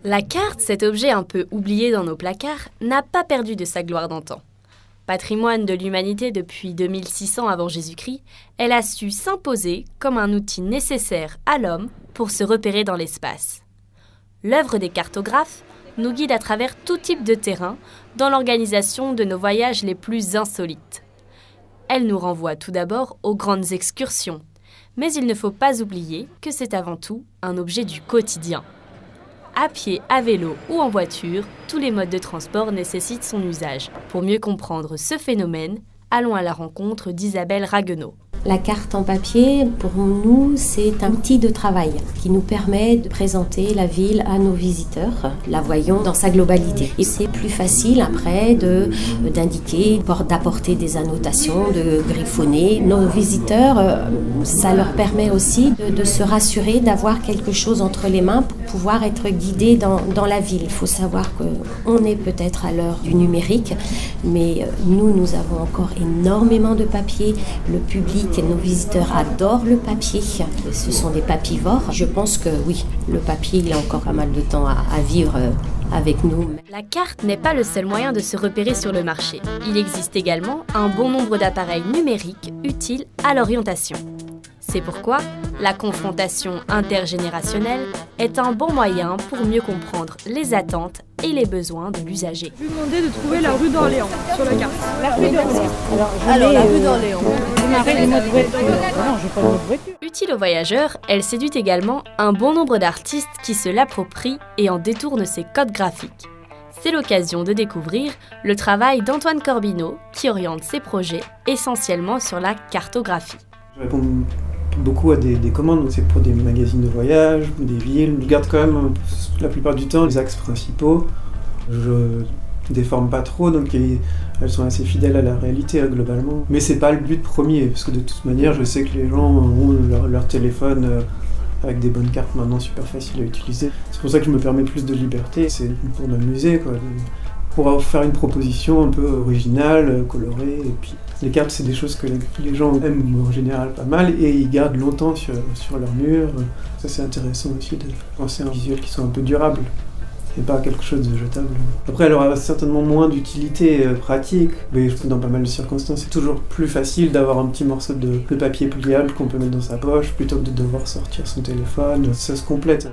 La carte, cet objet un peu oublié dans nos placards, n'a pas perdu de sa gloire d'antan. Patrimoine de l'humanité depuis 2600 avant Jésus-Christ, elle a su s'imposer comme un outil nécessaire à l'homme pour se repérer dans l'espace. L'œuvre des cartographes nous guide à travers tout type de terrain dans l'organisation de nos voyages les plus insolites. Elle nous renvoie tout d'abord aux grandes excursions, mais il ne faut pas oublier que c'est avant tout un objet du quotidien. À pied, à vélo ou en voiture, tous les modes de transport nécessitent son usage. Pour mieux comprendre ce phénomène, allons à la rencontre d'Isabelle Raguenaud. La carte en papier, pour nous, c'est un outil de travail qui nous permet de présenter la ville à nos visiteurs, la voyons dans sa globalité. Et c'est plus facile après d'indiquer, d'apporter des annotations, de griffonner. Nos visiteurs, ça leur permet aussi de se rassurer, d'avoir quelque chose entre les mains pour pouvoir être guidés dans la ville. Il faut savoir qu'on est peut-être à l'heure du numérique, mais nous avons encore énormément de papier. Le public et nos visiteurs adorent le papier. Ce sont des papivores. Je pense que oui, le papier, il a encore pas mal de temps à vivre avec nous. La carte n'est pas le seul moyen de se repérer sur le marché. Il existe également un bon nombre d'appareils numériques utiles à l'orientation. C'est pourquoi la confrontation intergénérationnelle est un bon moyen pour mieux comprendre les attentes et les besoins de l'usager. Je vais vous demander de trouver la rue d'Orléans sur la carte. La rue d'Orléans. Alors la rue d'Orléans. Utile aux voyageurs, elle séduit également un bon nombre d'artistes qui se l'approprient et en détournent ses codes graphiques. C'est l'occasion de découvrir le travail d'Antoine Corbineau qui oriente ses projets essentiellement sur la cartographie. Je réponds beaucoup à des commandes, c'est pour des magazines de voyage, des villes. Je garde quand même la plupart du temps les axes principaux. Je déforme pas trop, donc elles sont assez fidèles à la réalité globalement. Mais c'est pas le but premier, parce que de toute manière, je sais que les gens ont leur téléphone avec des bonnes cartes maintenant super faciles à utiliser. C'est pour ça que je me permets plus de liberté, c'est pour m'amuser, quoi. Pour faire une proposition un peu originale, colorée. Et puis les cartes, c'est des choses que les gens aiment en général pas mal et ils gardent longtemps sur leur mur. Ça, c'est intéressant aussi de penser à un visuel qui soit un peu durable et pas quelque chose de jetable. Après, elle aura certainement moins d'utilité pratique, mais dans pas mal de circonstances, c'est toujours plus facile d'avoir un petit morceau de papier pliable qu'on peut mettre dans sa poche plutôt que de devoir sortir son téléphone. Ça se complète.